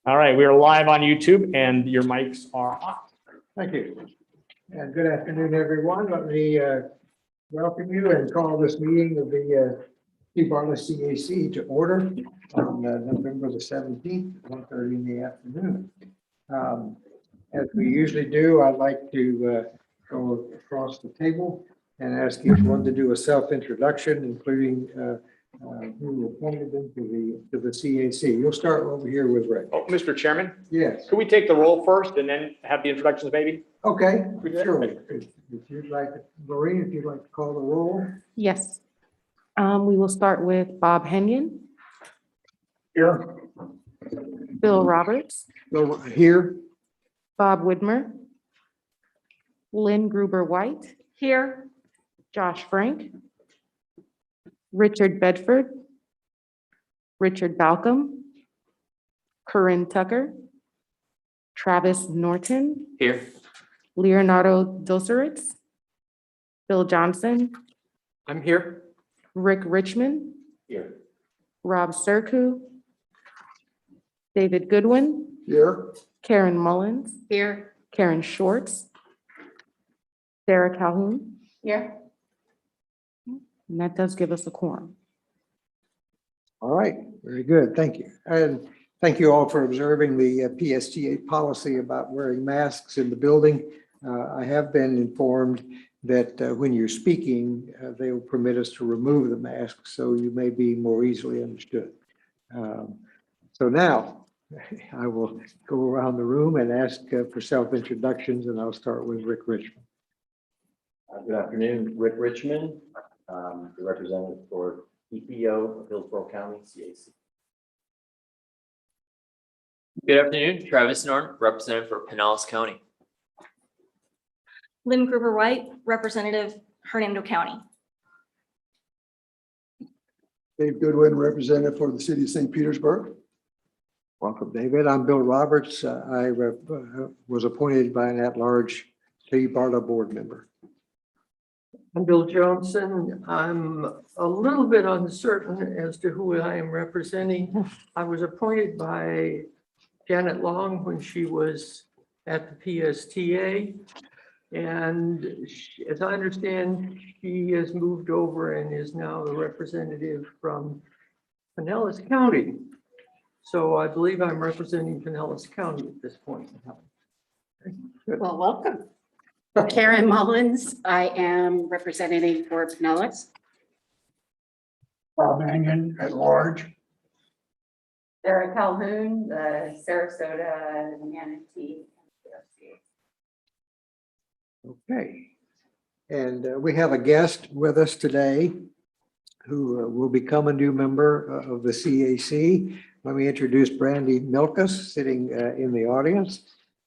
All right, we are live on YouTube and your mics are on. Thank you. And good afternoon, everyone. Let me welcome you and call this meeting of the TBARTA CAC to order on November the 17th, 1:30 in the afternoon. As we usually do, I'd like to go across the table and ask each one to do a self-introduction, including who appointed them to the CAC. You'll start over here with Rick. Oh, Mr. Chairman, Yes. could we take the roll first and then have the introductions, maybe? Okay, sure. If you'd like, Maureen, if you'd like to call the roll. Yes. We will start with Bob Henyon, Here. Bill Roberts, Here. Bob Widmer, Lynn Gruber White. Here. Josh Frank, Richard Bedford, Richard Balcom, Corinne Tucker, Travis Norton, Here. Leonardo Doseritz, Bill Johnson, I'm here. Rick Richmond, Here. Rob Serku, David Goodwin, Here. Karen Mullins. Here. Karen Schwartz. Sarah Calhoun. Here. And that does give us a quorum. All right, very good. Thank you. And thank you all for observing the PSTA policy about wearing masks in the building. I have been informed that when you're speaking, they will permit us to remove the mask, so you may be more easily understood. So now I will go around the room and ask for self-introductions, and I'll start with Rick Richmond. Good afternoon, Rick Richmond, the representative for EPO of Hillsborough County, CAC. Good afternoon, Travis Norton, representative for Pinellas County. Lynn Gruber White, representative, Hernando County. Dave Goodwin, representative for the city of St. Petersburg. Welcome, David. I'm Bill Roberts. I was appointed by an at-large TBARTA board member. I'm Bill Johnson. I'm a little bit uncertain as to who I am representing. I was appointed by Janet Long when she was at the PSTA. And as I understand, she has moved over and is now the representative from Pinellas County. So I believe I'm representing Pinellas County at this point in time. Well, welcome. Karen Mullins, I am representing for Pinellas. Bob Mannion at large. Sarah Calhoun, the Sarasota Manatee. Okay. And we have a guest with us today who will become a new member of the CAC. Let me introduce Brandy Milkus, sitting in the audience.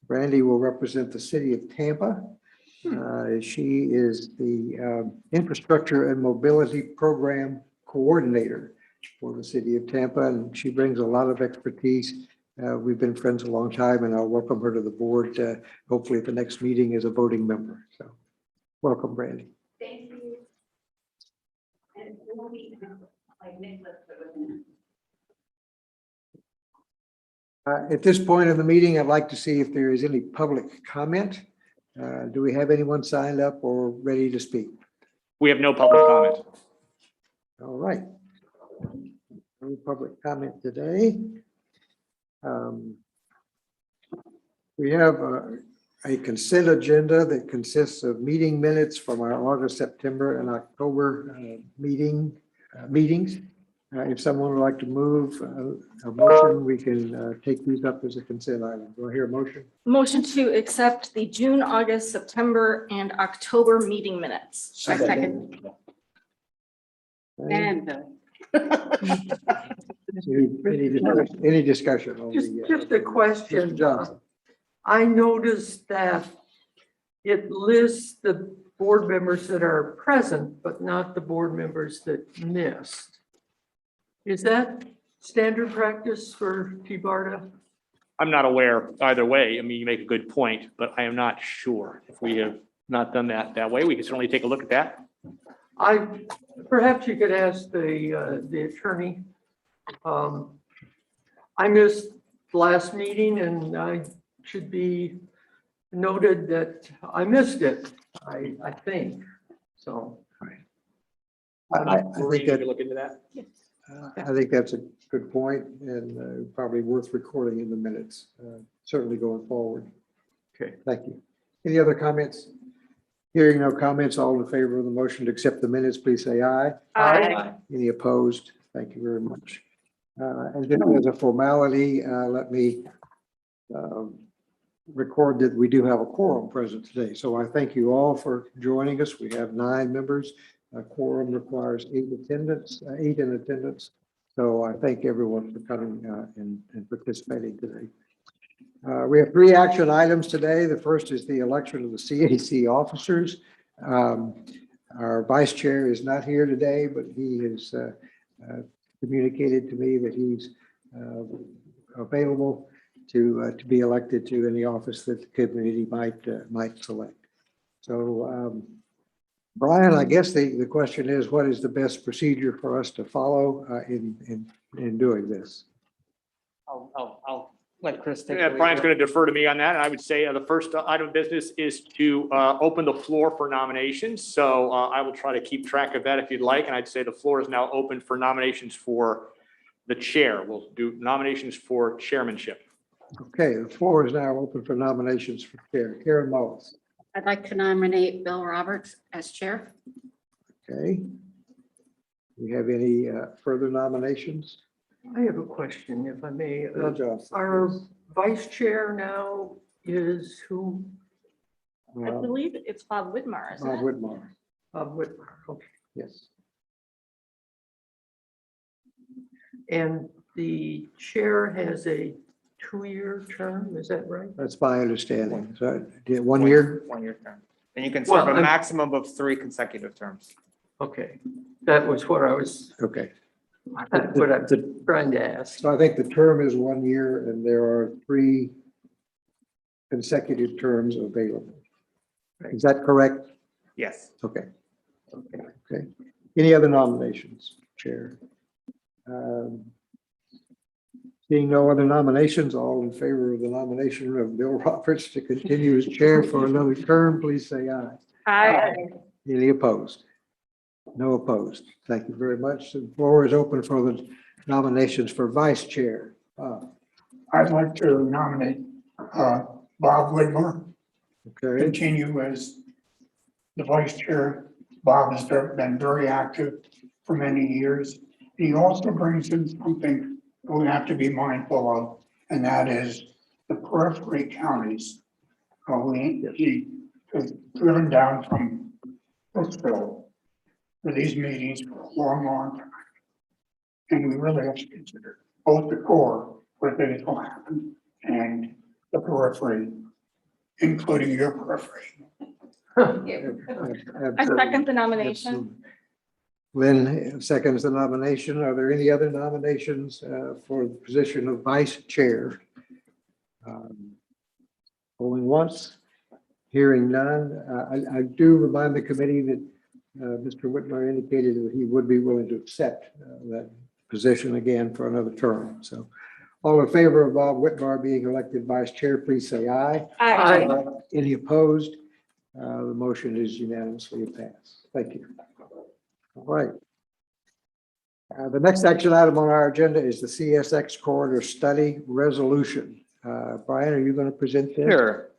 Brandy will represent the city of Tampa. She is the Infrastructure and Mobility Program Coordinator for the city of Tampa, and she brings a lot of expertise. We've been friends a long time, and I'll welcome her to the board, hopefully at the next meeting as a voting member. So welcome, Brandy. Thank you. And we'll be like Nicholas. At this point in the meeting, I'd like to see if there is any public comment. Do we have anyone signed up or ready to speak? We have no public comment. All right. No public comment today. We have a consent agenda that consists of meeting minutes from our August, September, and October meetings. If someone would like to move a motion, we can take these up as a consent item. Do I hear a motion? Motion to accept the June, August, September, and October meeting minutes. I second. Okay. And Any discussion? on the, Just a question. Mr. Johnson. I noticed that it lists the board members that are present, but not the board members that missed. Is that standard practice for TBARTA? I'm not aware either way. I mean, you make a good point, but I am not sure if we have not done that way. We can certainly take a look at that. Perhaps you could ask the attorney. I missed last meeting, and I should be noted that I missed it, I think, so. I Maureen, think you that, could look into that. I think that's a good point and probably worth recording in the minutes, certainly going forward. Okay. Thank you. Any other comments? Hearing no comments, all in favor of the motion to accept the minutes, please say aye. Aye. Any opposed? Thank you very much. And just as a formality, let me record that we do have a quorum present today. So I thank you all for joining us. We have 9 members. A quorum requires 8 in attendance. So I thank everyone for coming and participating today. We have 3 action items today. The first is the election of the CAC officers. Our vice chair is not here today, but he has communicated to me that he's available to be elected to any office that the committee might select. So, Brian, I guess the question is, what is the best procedure for us to follow in doing this? I'll let Chris take. Yeah, Brian's going to defer to me on that. And I would say the first item of business is to open the floor for nominations. So I will try to keep track of that if you'd like. And I'd say the floor is now open for nominations for the chair. We'll do nominations for chairmanship. Okay, the floor is now open for nominations for chair. Karen Mullis. I'd like to nominate Bill Roberts as chair. Okay. Do we have any further nominations? I have a question, if I may. Bill Johnson. Our vice chair now is who? I believe it's Bob Whitmar, isn't Bob it? Whitmar. Whitmar, okay. Yes. And the chair has a 2-year term, is that right? That's my understanding. So, 1 year? 1-year term. And you can Well, serve a I'm- maximum of 3 consecutive terms. Okay, that was what I was, Okay. what I'm trying to ask. So I think the term is 1 year and there are 3 consecutive terms available. Is that correct? Yes. Okay. Okay. Any other nominations, Chair? Seeing no other nominations, all in favor of the nomination of Bill Roberts to continue as chair for another term, please say aye. Aye. Any opposed? No opposed. Thank you very much. The floor is open for the nominations for vice chair. I'd like to nominate Bob Whitmore, Okay, continue as the vice chair. Bob has been very active for many years. He also brings in something we have to be mindful of, and that is the periphery counties. He has driven down from Brooksville for these meetings for a long, long time. And we really have to consider both the core, where things will happen, and the periphery, including your periphery. I second the nomination. Lynn seconds the nomination. Are there any other nominations for the position of vice chair? Going once, hearing none. I do remind the committee that Mr. Whitmore indicated that he would be willing to accept that position again for another term. So all in favor of Bob Whitmore being elected vice chair, please say aye. Aye. Any opposed? The motion is unanimously passed. Thank you. All right. The next action item on our agenda is the CSX corridor study resolution. Brian, are you going to present this? Sure.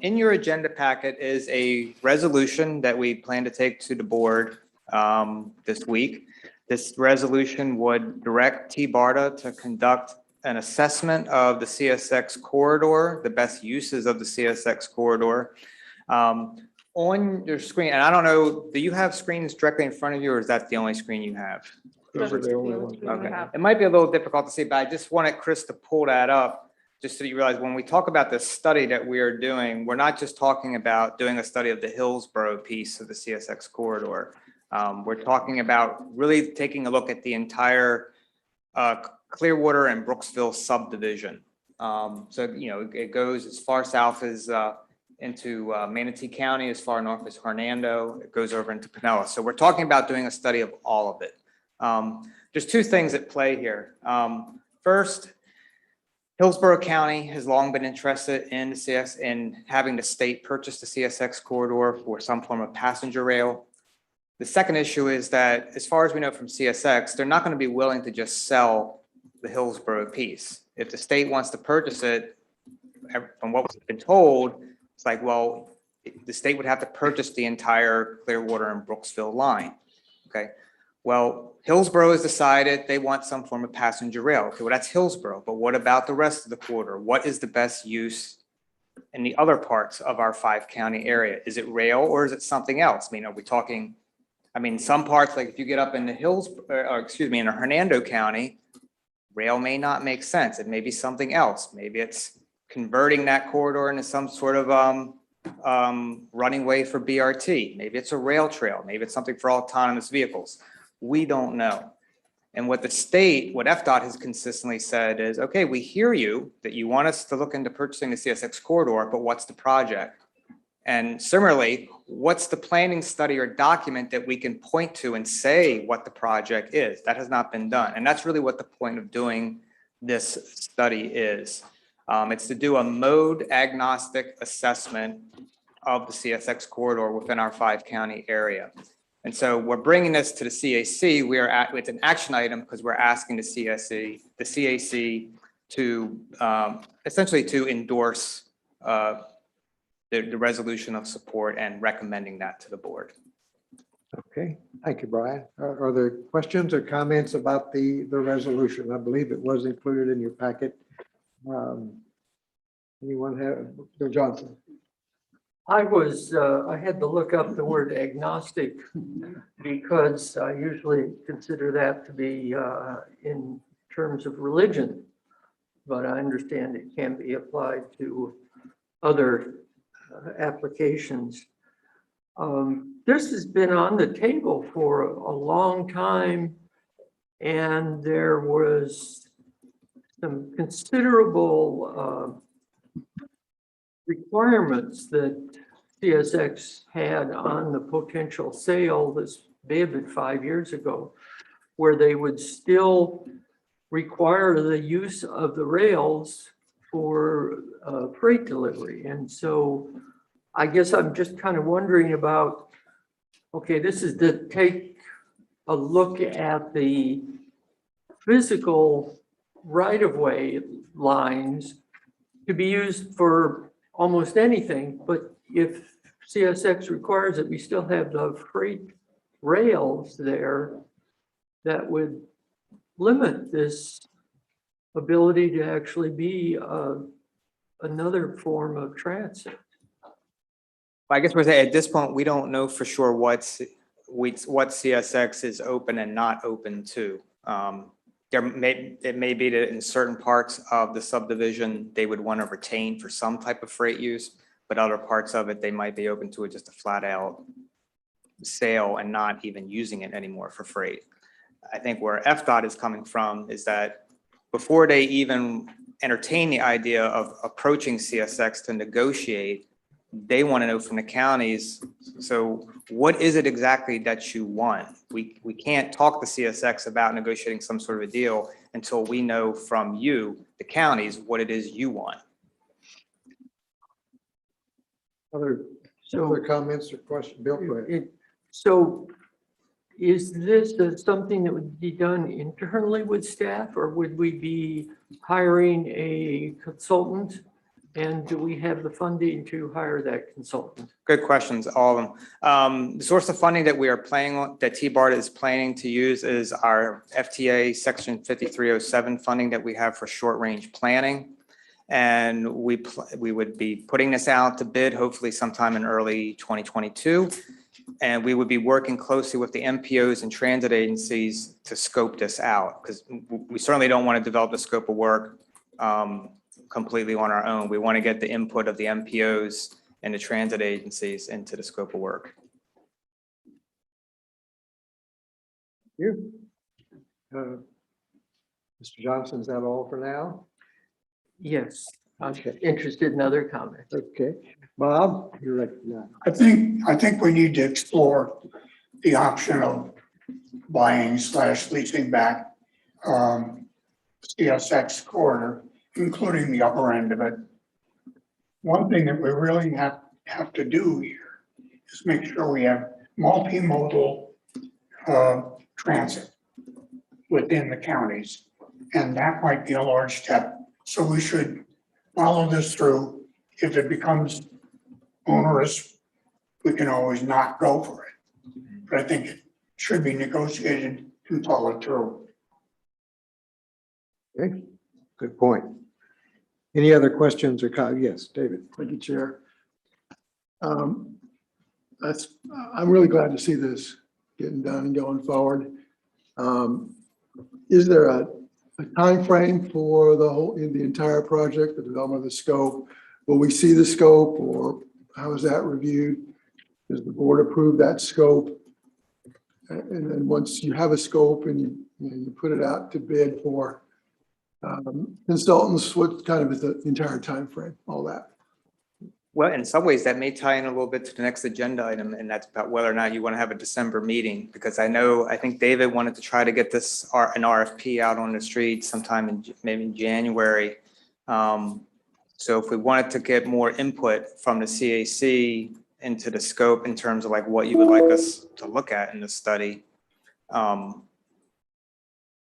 In your agenda packet is a resolution that we plan to take to the board this week. This resolution would direct TBARTA to conduct an assessment of the CSX corridor, the best uses of the CSX corridor. On your screen, and I don't know, do you have screens directly in front of you, or is that the only screen you have? Those are the only ones. Okay. It might be a little difficult to see, but I just wanted Chris to pull that up, just so you realize when we talk about this study that we are doing, we're not just talking about doing a study of the Hillsborough piece of the CSX corridor. We're talking about really taking a look at the entire Clearwater and Brooksville subdivision. So, you know, it goes as far south as into Manatee County, as far north as Hernando. It goes over into Pinellas. So we're talking about doing a study of all of it. There's 2 things at play here. First, Hillsborough County has long been interested in the in having the state purchase the CSX corridor for some form of passenger rail. The second issue is that, as far as we know from CSX, they're not going to be willing to just sell the Hillsborough piece. If the state wants to purchase it, from what we've been told, it's like, well, the state would have to purchase the entire Clearwater and Brooksville line. Okay. Well, Hillsborough has decided they want some form of passenger rail. Okay, well, that's Hillsborough, but what about the rest of the corridor? What is the best use in the other parts of our 5-county area? Is it rail or is it something else? I mean, are we talking, some parts, like if you get up in the hills, in Hernando County, rail may not make sense. It may be something else. Maybe it's converting that corridor into some sort of running way for BRT. Maybe it's a rail trail. Maybe it's something for autonomous vehicles. We don't know. And what the state, what FDOT has consistently said is, okay, we hear you that you want us to look into purchasing the CSX corridor, but what's the project? And similarly, what's the planning study or document that we can point to and say what the project is? That has not been done. And that's really what the point of doing this study is. It's to do a mode agnostic assessment of the CSX corridor within our 5-county area. And so we're bringing this to the CAC. It's an action item because we're asking the CAC to essentially to endorse the resolution of support and recommending that to the board. Okay, thank you, Brian. Are there questions or comments about the resolution? I believe it was included in your packet. Anyone have, Bill Johnson? I had to look up the word agnostic because I usually consider that to be in terms of religion, but I understand it can be applied to other applications. This has been on the table for a long time, and there was some considerable requirements that CSX had on the potential sale. This may have been 5 years ago, where they would still require the use of the rails for freight delivery. And so I guess I'm just kind of wondering about, okay, this is to take a look at the physical right-of-way lines to be used for almost anything, but if CSX requires that we still have the freight rails there, that would limit this ability to actually be another form of transit. I guess we're saying at this point, we don't know for sure what CSX is open and not open to. It may be that in certain parts of the subdivision, they would want to retain for some type of freight use, but other parts of it, they might be open to it just a flat out sale and not even using it anymore for freight. I think where FDOT is coming from is that before they even entertain the idea of approaching CSX to negotiate, they want to know from the counties, so what is it exactly that you want? We can't talk to CSX about negotiating some sort of a deal until we know from you, the counties, what it is you want. Other comments or questions? Bill, go ahead. So is this something that would be done internally with staff, or would we be hiring a consultant? And do we have the funding to hire that consultant? Good questions, all of them. The source of funding that we are planning on, that TBARTA is planning to use, is our FTA Section 5307 funding that we have for short-range planning. And we would be putting this out to bid hopefully sometime in early 2022. And we would be working closely with the MPOs and transit agencies to scope this out, because we certainly don't want to develop the scope of work completely on our own. We want to get the input of the MPOs and the transit agencies into the scope of work. You. Mr. Johnson, is that all for now? Yes, I'm Okay. interested in other comments. Okay. Bob, you're recognized. I think we need to explore the option of buying / leasing back CSX corridor including the upper end of it. One thing that we really have to do here is make sure we have multimodal transit within the counties. And that might be a large step. So we should follow this through. If it becomes onerous, we can always not go for it. But I think it should be negotiated and followed through. Okay, good point. Any other questions or comments? Yes, David. Thank you, Chair. That's, I'm really glad to see this getting done and going forward. Is there a timeframe for the entire project, the development of the scope? Will we see the scope, or how is that reviewed? Does the board approve that scope? And then once you have a scope and you put it out to bid for consultants, what kind of is the entire timeframe, all that? Well, in some ways, that may tie in a little bit to the next agenda item, and that's about whether or not you want to have a December meeting, because I think David wanted to try to get an RFP out on the street sometime in maybe in January. So if we wanted to get more input from the CAC into the scope in terms of like what you would like us to look at in the study,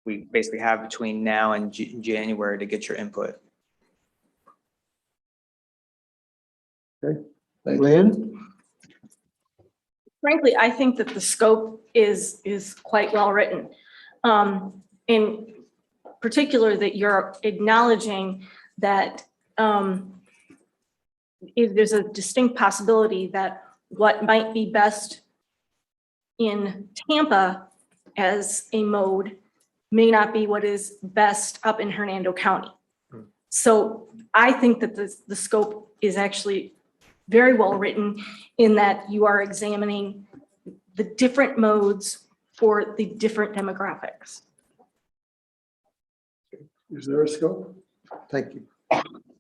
we basically have between now and January to get your input. Okay, Lynn? Frankly, I think that the scope is quite well written. In particular, that you're acknowledging that if there's a distinct possibility that what might be best in Tampa as a mode may not be what is best up in Hernando County. So I think that the scope is actually very well written in that you are examining the different modes for the different demographics. Is there a scope? Thank you.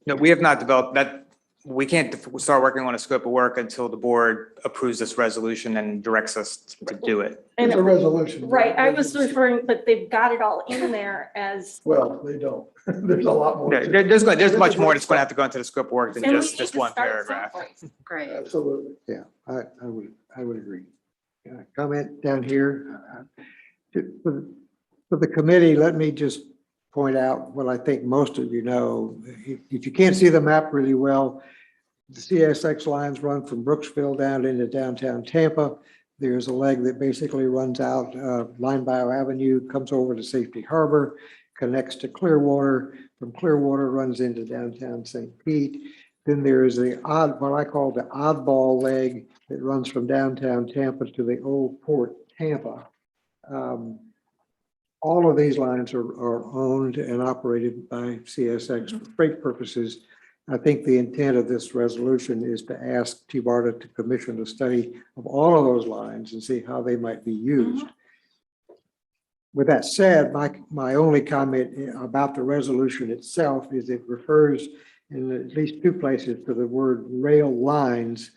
No, we have not developed that. We can't start working on a scope of work until the board approves this resolution and directs us to do it. It's a resolution. Right, I was referring, but they've got it all in there as. Well, they don't. There's a lot more. There's much more that's going to have to go into the scope of work than And we just need to one start paragraph. someplace. Great. Absolutely. Yeah, I would agree. Comment down here. For the committee, let me just point out what I think most of you know. If you can't see the map really well, the CSX lines run from Brooksville down into downtown Tampa. There's a leg that basically runs out Line Bio Avenue, comes over to Safety Harbor, connects to Clearwater. From Clearwater runs into downtown St. Pete. Then there is what I call the oddball leg that runs from downtown Tampa to the old Port Tampa. All of these lines are owned and operated by CSX for freight purposes. I think the intent of this resolution is to ask TBARTA to commission a study of all of those lines and see how they might be used. With that said, my only comment about the resolution itself is it refers in at least two places to the word rail lines.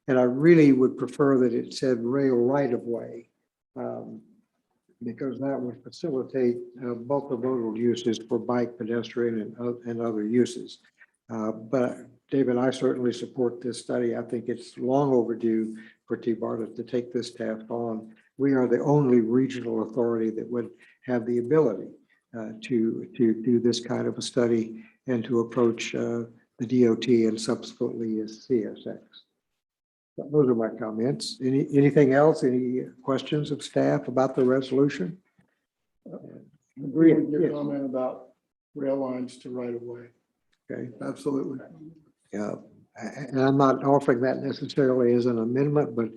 And I really would prefer that it said rail right of way, because that would facilitate multimodal uses for bike, pedestrian, and other uses. But David, I certainly support this study. I think it's long overdue for TBARTA to take this task on. We are the only regional authority that would have the ability to do this kind of a study and to approach the DOT and subsequently as CSX. Those are my comments. Anything else? Any questions of staff about the resolution? Agree with your Yes. comment about rail lines to right of way. Okay. Absolutely. Yeah, and I'm not offering that necessarily as an amendment, but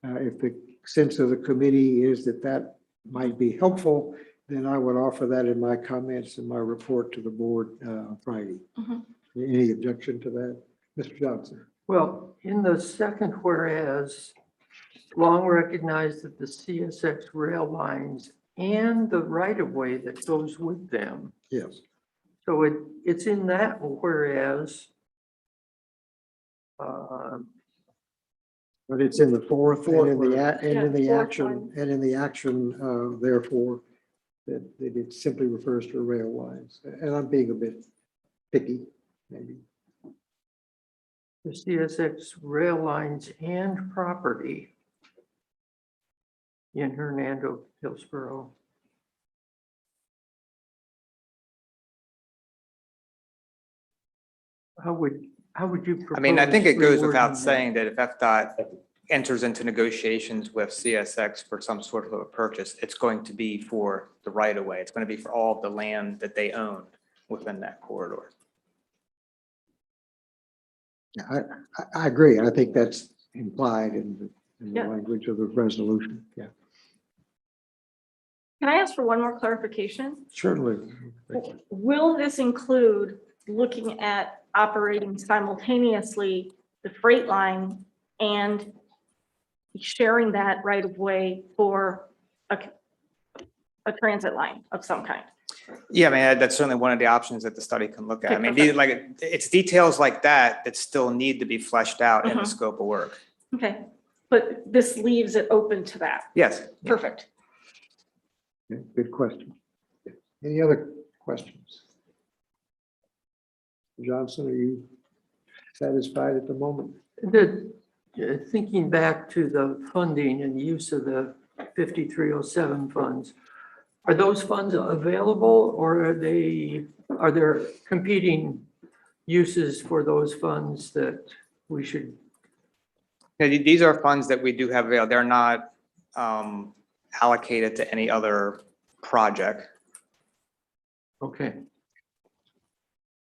if the sense of the committee is that that might be helpful, then I would offer that in my comments and my report to the board on Friday. Any objection to that? Mr. Johnson? Well, in the second whereas, long recognized that the CSX rail lines and the right-of-way that goes with them. Yes. So it's in that whereas. But it's in the fourth and in the, fourth action, one. and in the action, therefore, that it simply refers to rail lines. And I'm being a bit picky, maybe. The CSX rail lines and property in Hernando, Hillsborough. How would you propose? I mean, I think it goes without rewording that? saying that if FDOT enters into negotiations with CSX for some sort of a purchase, it's going to be for the right of way. It's going to be for all of the land that they own within that corridor. Yeah, I agree. I think that's implied in the Yeah. language of the resolution. Yeah, Can I ask for one more clarification? certainly. Will this include looking at operating simultaneously the freight line and sharing that right of way for a transit line of some kind? Yeah, I mean, that's certainly one of the options that the study can look at. I Okay, mean, perfect. like, it's details like that that still need to be fleshed out in the Mhm. scope of work. Okay, but this leaves it open to that. Yes. Perfect. Okay, good question. Any other questions? Johnson, are you satisfied at the moment? Thinking back to the funding and use of the 5307 funds, are those funds available or are there competing uses for those funds that we should? Yeah, these are funds that we do have available. They're not allocated to any other project. Okay.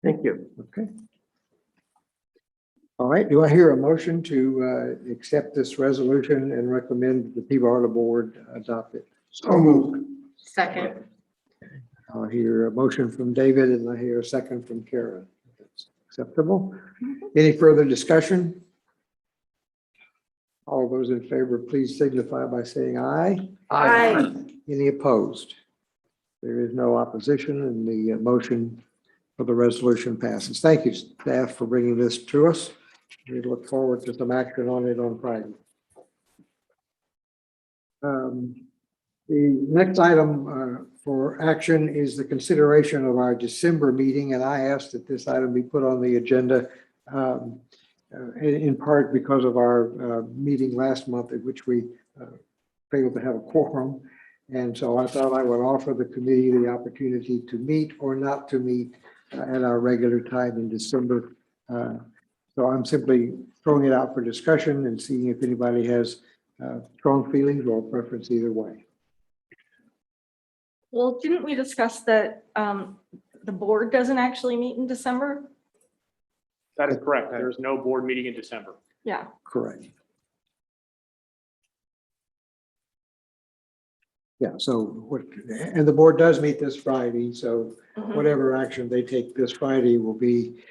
Thank you. Okay. All right, do I hear a motion to accept this resolution and recommend the TBARTA board adopt it? So moved. Second. I'll hear a motion from David and I hear a second from Karen. That's acceptable. Any further discussion? All those in favor, please signify by saying aye. Aye. Any opposed? There is no opposition and the motion for the resolution passes. Thank you, staff, for bringing this to us. We look forward to some action on it on Friday. The next item for action is the consideration of our December meeting, and I asked that this item be put on the agenda in part because of our meeting last month at which we failed to have a quorum. And so I thought I would offer the committee the opportunity to meet or not to meet at our regular time in December. So I'm simply throwing it out for discussion and seeing if anybody has strong feelings or preference either way. Well, didn't we discuss that the board doesn't actually meet in December? That is correct. There is no board meeting in December. Yeah. Correct. Yeah, so what, and the board does meet this Friday, so Mhm. whatever action they take this Friday will be,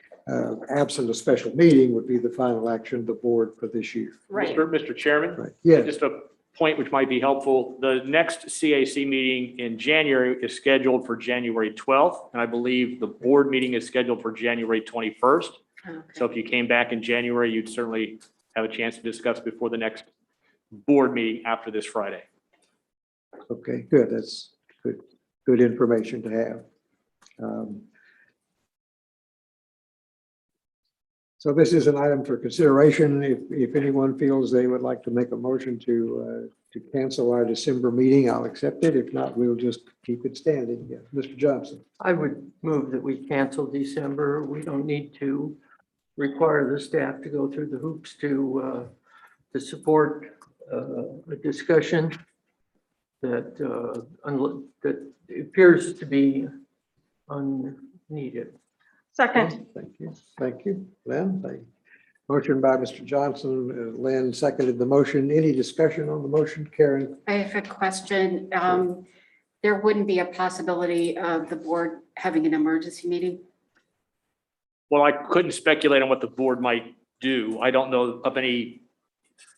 absent a special meeting, would be the final action of the board for this year. Right. Mr. Chairman, Right, yes, just a point which might be helpful. The next CAC meeting in January is scheduled for January 12th, and I believe the board meeting is scheduled for January 21st. So if you came back in January, you'd certainly have a chance to discuss before the next board meeting after this Friday. okay, good, that's good information to have. So this is an item for consideration. If anyone feels they would like to make a motion to cancel our December meeting, I'll accept it. If not, we'll just keep it standing. Yeah, Mr. Johnson. I would move that we cancel December. We don't need to require the staff to go through the hoops to support a discussion that appears to be unneeded. Second. Thank you. Thank you. Len, thank you. Motion by Mr. Johnson. Len seconded the motion. Any discussion on the motion? Karen? I have a question. There wouldn't be a possibility of the board having an emergency meeting? Well, I couldn't speculate on what the board might do. I don't know of any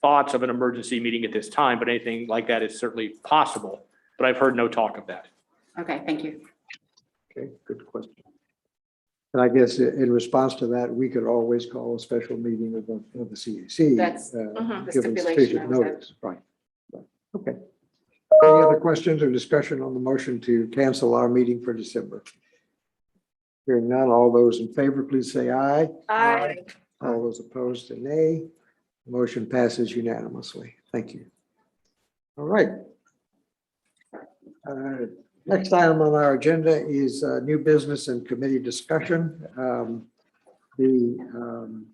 thoughts of an emergency meeting at this time, but anything like that is certainly possible. But I've heard no talk of that. Okay, thank you. Okay, good question. And I guess in response to that, we could always call a special meeting of the CAC. That's the given stipulation sufficient I was at. notice. Right. Okay. Any other questions or discussion on the motion to cancel our meeting for December? Hearing none, all those in favor, please say aye. Aye. All those opposed, say nay. Motion passes unanimously. Thank you. All right. Next item on our agenda is new business and committee discussion. The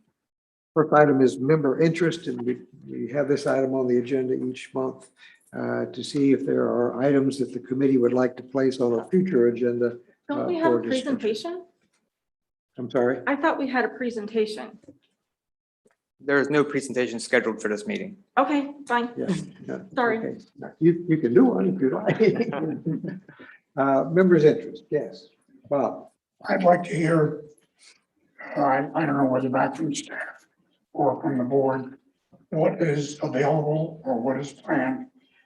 first item is member interest, and we have this item on the agenda each month to see if there are items that the committee would like to place on a future agenda. Don't we have a for discussion. presentation? I'm sorry. I thought we had a presentation. There is no presentation scheduled for this meeting. Okay, fine. Yes. No, Sorry. okay. No, you can do one if you like. Members interest, yes. Bob. I'd like to hear, I don't know whether back from staff or from the board, what is available or what is planned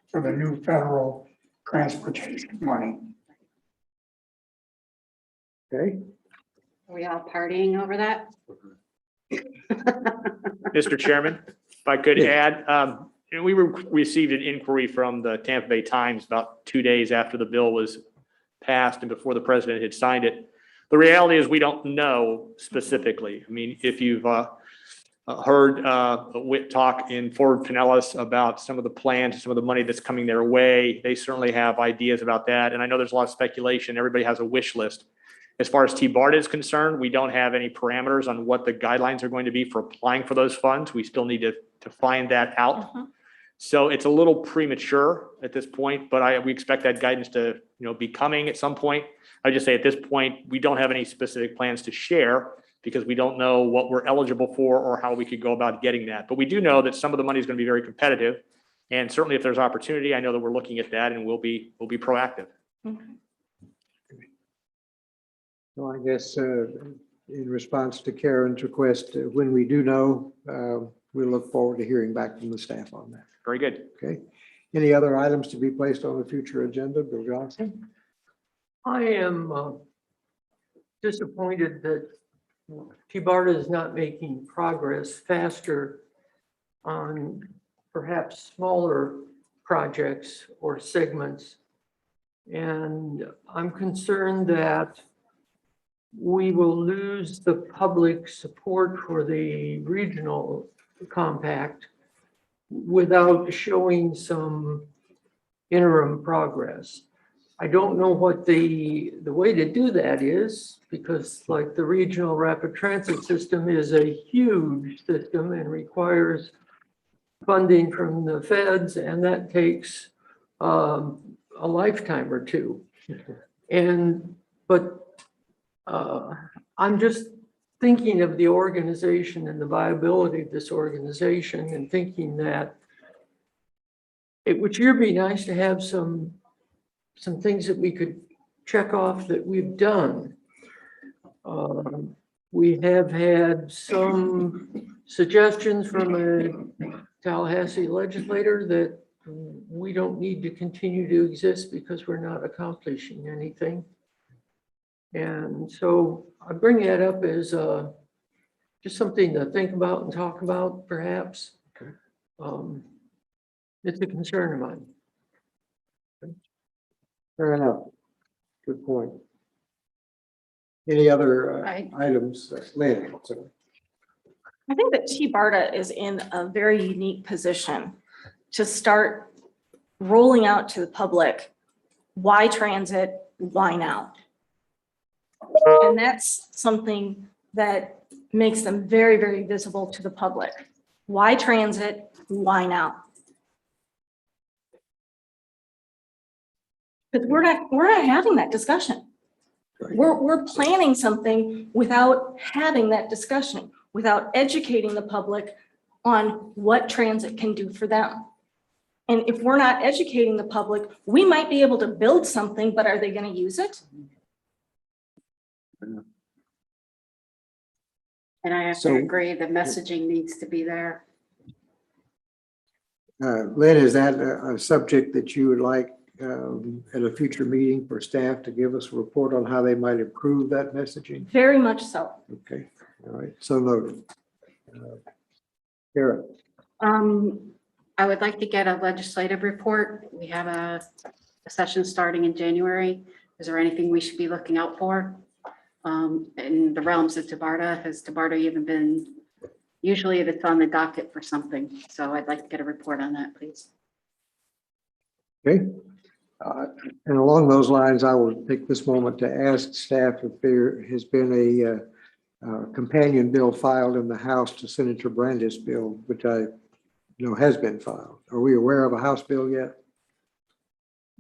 for the new federal transportation money. Okay. Are we all partying over that? Mr. Chairman, if I could Yeah. add, we received an inquiry from the Tampa Bay Times about 2 days after the bill was passed and before the president had signed it. The reality is we don't know specifically. I mean, if you've heard Whit talk in Fort Pinellas about some of the plans, some of the money that's coming their way, they certainly have ideas about that. And I know there's a lot of speculation. Everybody has a wish list. As far as TBARTA is concerned, we don't have any parameters on what the guidelines are going to be for applying for those funds. We still need to find that out. So it's a little premature at this point, but we expect that guidance to, be coming at some point. I just say at this point, we don't have any specific plans to share because we don't know what we're eligible for or how we could go about getting that. But we do know that some of the money is going to be very competitive. And certainly if there's opportunity, I know that we're looking at that and we'll be proactive. Well, I guess in response to Karen's request, when we do know, we look forward to hearing back from the staff on that. Very good. Okay. Any other items to be placed on the future agenda, Bill Johnson? I am disappointed that TBARTA is not making progress faster on perhaps smaller projects or segments. And I'm concerned that we will lose the public support for the regional compact without showing some interim progress. I don't know what the way to do that is, because like the regional rapid transit system is a huge system and requires funding from the feds, and that takes a lifetime or two. But I'm just thinking of the organization and the viability of this organization and thinking that it would sure be nice to have some things that we could check off that we've done. We have had some suggestions from a Tallahassee legislator that we don't need to continue to exist because we're not accomplishing anything. And so I bring that up as just something to think about and talk about, perhaps. Okay. It's a concern of mine. Fair enough. Good point. Any other items? Lynn, sorry. I think that TBARTA is in a very unique position to start rolling out to the public, why transit, why now? And that's something that makes them very, very visible to the public. Why transit, why now? Because we're not having that discussion. Right. We're planning something without having that discussion, without educating the public on what transit can do for them. And if we're not educating the public, we might be able to build something, but are they going to use it? And I have to agree, the messaging needs to be there. Lynn, is that a subject that you would like at a future meeting for staff to give us a report on how they might improve that messaging? Very much so. Okay, all right, so noted. Kara. I would like to get a legislative report. We have a session starting in January. Is there anything we should be looking out for? in the realms of TBARTA? Has TBARTA even been, usually it's on the docket for something. So I'd like to get a report on that, please. Okay. And along those lines, I will take this moment to ask staff if there has been a companion bill filed in the House to Senator Brandis' bill, which I know has been filed. Are we aware of a House bill yet?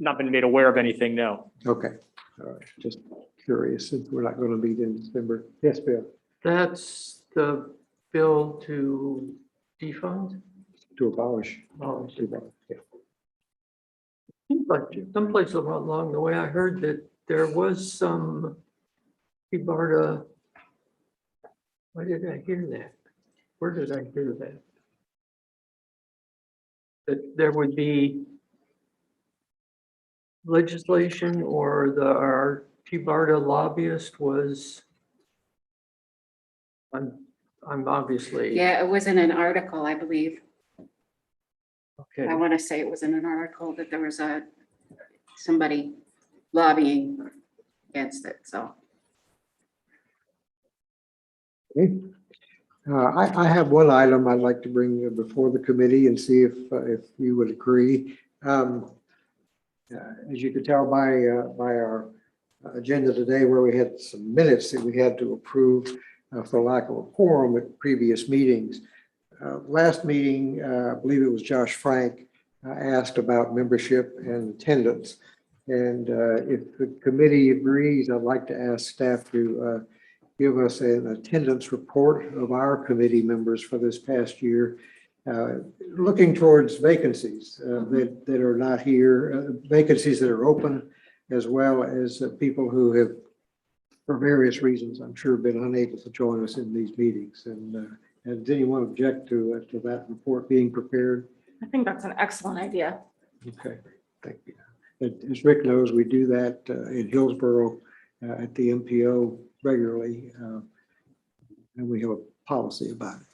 Not been made aware of anything, no. Okay, all right, just curious, since we're not going to meet in December. Yes, Bill, That's the bill to defund. to abolish. Oh, Yeah. But someplace along the way, I heard that there was some TBARTA. Why did I hear that? Where did I hear that? That there would be legislation or our TBARTA lobbyist was. I'm obviously. Yeah, it was in an article, I believe. Okay. I want to say it was in an article that there was somebody lobbying against it, so. Okay. I have one item I'd like to bring before the committee and see if you would agree. As you can tell by our agenda today, where we had some minutes that we had to approve for lack of a quorum at previous meetings. Last meeting, I believe it was Josh Frank, asked about membership and attendance. And if the committee agrees, I'd like to ask staff to give us an attendance report of our committee members for this past year, looking towards vacancies that are not here, vacancies that are open, as well as people who have, for various reasons, I'm sure, been unable to join us in these meetings. And does anyone object to that report being prepared? I think that's an excellent idea. Okay, thank you. As Rick knows, we do that in Hillsborough at the MPO regularly, and we have a policy about it.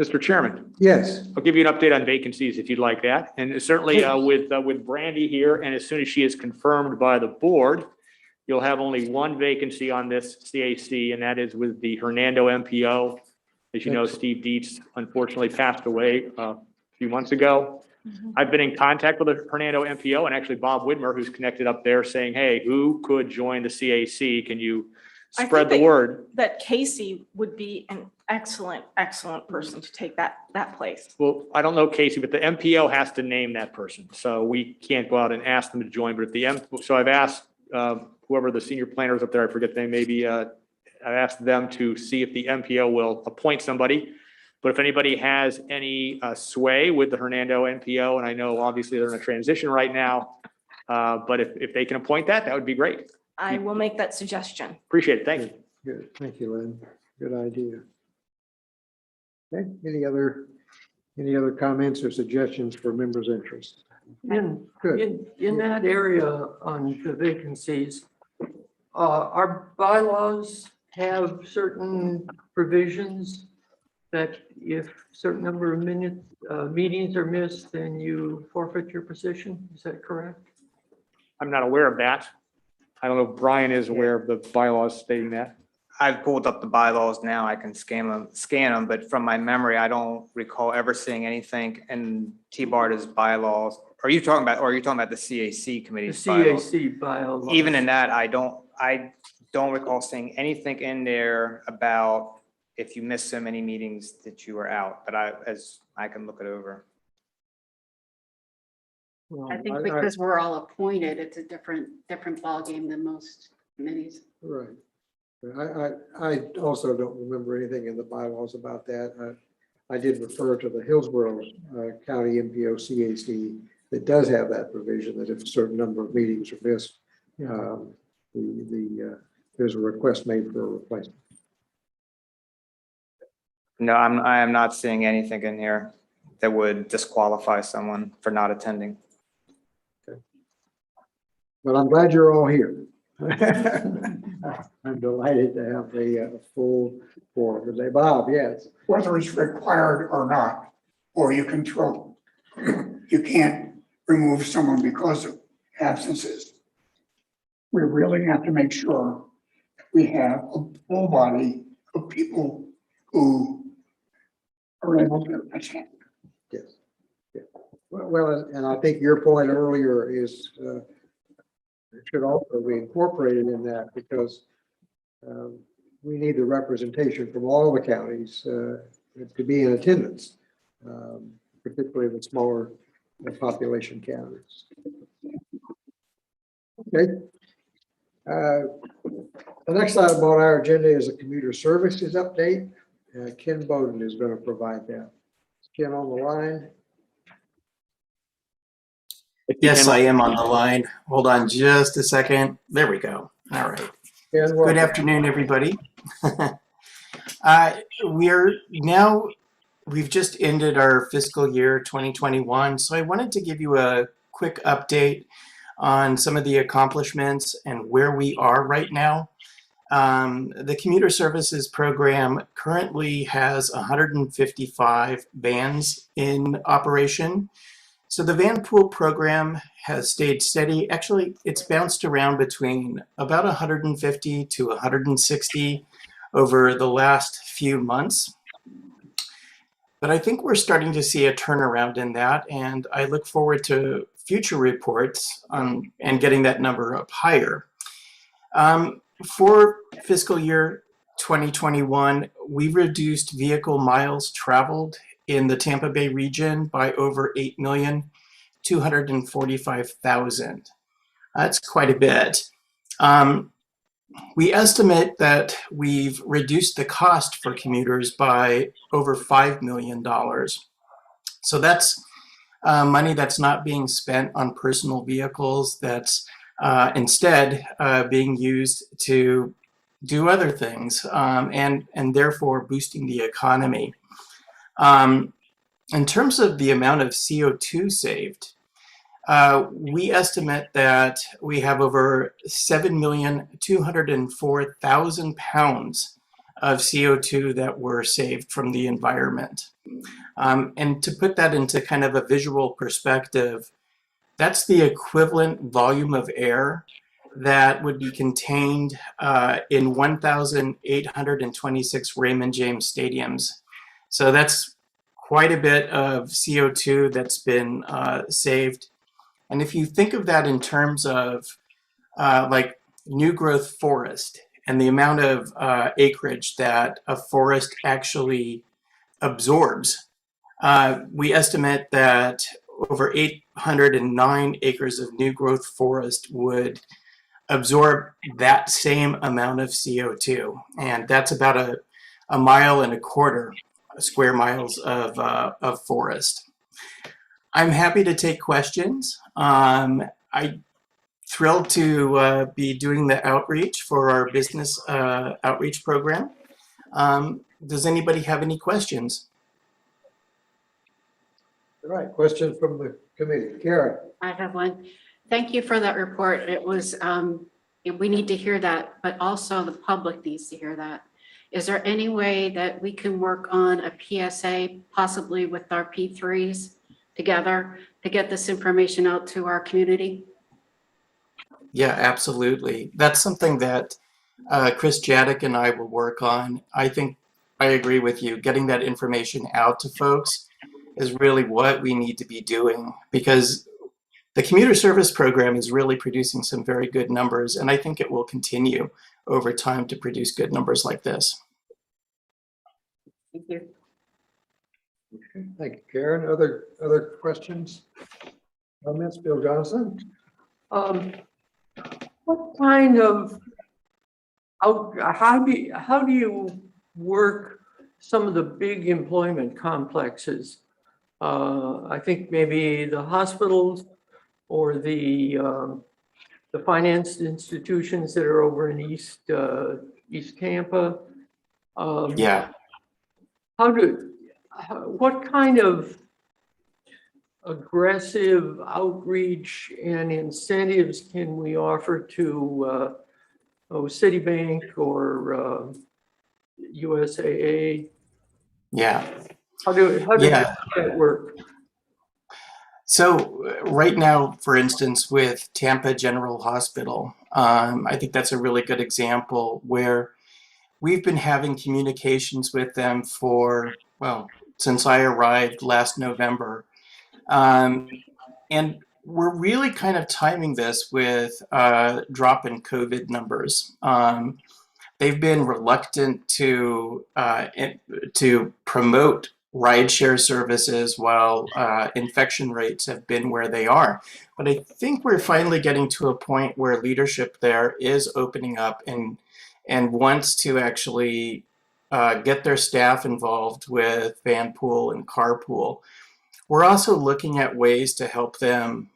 Mr. Chairman, Yes, I'll give you an update on vacancies if you'd like that. And certainly with Brandy here, and as soon as she is confirmed by the board, you'll have only one vacancy on this CAC, and that is with the Hernando MPO. As you know, Steve Dietz unfortunately passed away a few months ago. I've been in contact with the Hernando MPO and actually Bob Widmer, who's connected up there, saying, hey, who could join the CAC? Can you spread the word? That Casey would be an excellent person to take that place. Well, I don't know Casey, but the MPO has to name that person. So we can't go out and ask them to join, but if so I've asked whoever the senior planners up there, I forget their name, maybe I asked them to see if the MPO will appoint somebody. But if anybody has any sway with the Hernando NPO, and I know obviously they're in a transition right now, but if they can appoint that, that would be great. I will make that suggestion. Appreciate it. Thank you. good. Thank you, Lynn. Good idea. Okay, any other comments or suggestions for members' interest? Good. In that area on the vacancies, our bylaws have certain provisions that if certain number of meetings are missed, then you forfeit your position. Is that correct? I'm not aware of that. I don't know if Brian is aware of the bylaws stating that. I've pulled up the bylaws now. I can scan them, but from my memory, I don't recall ever seeing anything in TBARTA's bylaws. Are you talking about the CAC The committee's bylaws? CAC bylaws. Even in that, I don't recall seeing anything in there about if you missed so many meetings that you were out, but I can look it over. Well, I think because we're all appointed, it's a different ballgame than most committees. Right. I also don't remember anything in the bylaws about that. I did refer to the Hillsborough County MPO CAC that does have that provision that if a certain number of meetings are missed, there's a request made for a replacement. No, I am not seeing anything in here that would disqualify someone for not attending. Okay. But I'm glad you're all here. I'm delighted to have a full forum today. Bob, yes. Whether it's required or not, or you can you can't remove someone because of absences. We really have to make sure we have a full body of people who are able to attend. Yes. Yeah. Well, and I think your point earlier is, it should also be incorporated in that because we need the representation from all the counties to be in attendance, particularly the smaller population counties. Okay. The next item on our agenda is a commuter services update. Ken Bowden is going to provide that. Is Ken on the line? Yes, I am on the line. Hold on just a second. There we go. All right. Ken, Good welcome. afternoon, everybody. We've just ended our fiscal year 2021. So I wanted to give you a quick update on some of the accomplishments and where we are right now. The commuter services program currently has 155 vans in operation. So the van pool program has stayed steady. Actually, it's bounced around between about 150 to 160 over the last few months. But I think we're starting to see a turnaround in that, and I look forward to future reports on and getting that number up higher. For fiscal year 2021, we reduced vehicle miles traveled in the Tampa Bay region by over 8,245,000. That's quite a bit. We estimate that we've reduced the cost for commuters by over $5 million. So that's money that's not being spent on personal vehicles, that's instead being used to do other things and therefore boosting the economy. In terms of the amount of CO2 saved, we estimate that we have over 7,204,000 pounds of CO2 that were saved from the environment. And to put that into kind of a visual perspective, that's the equivalent volume of air that would be contained in 1,826 Raymond James stadiums. So that's quite a bit of CO2 that's been saved. And if you think of that in terms of like new growth forest and the amount of acreage that a forest actually absorbs, we estimate that over 809 acres of new growth forest would absorb that same amount of CO2. And that's about a 1.25 miles square miles of forest. I'm happy to take questions. I'm thrilled to be doing the outreach for our business outreach program. Does anybody have any questions? All right, questions from the committee. Karen. I have one. Thank you for that report. It was, we need to hear that, but also the public needs to hear that. Is there any way that we can work on a PSA, possibly with our P3s together to get this information out to our community? Yeah, absolutely. That's something that Chris Jadek and I will work on. I think I agree with you. Getting that information out to folks is really what we need to be doing, because the commuter service program is really producing some very good numbers, and I think it will continue over time to produce good numbers like this. Thank you. Okay, thank you, Karen. Other questions? Comments, Bill Johnson? What kind of, how do you work some of the big employment complexes? I think maybe the hospitals or the finance institutions that are over in East Tampa. Yeah. What kind of aggressive outreach and incentives can we offer to Citibank or USAA? Yeah. How does that work? So right now, for instance, with Tampa General Hospital, I think that's a really good example where we've been having communications with them for, well, since I arrived last November. And we're really kind of timing this with drop in COVID numbers. They've been reluctant to promote rideshare services while infection rates have been where they are. But I think we're finally getting to a point where leadership there is opening up and wants to actually get their staff involved with van pool and carpool. We're also looking at ways to help them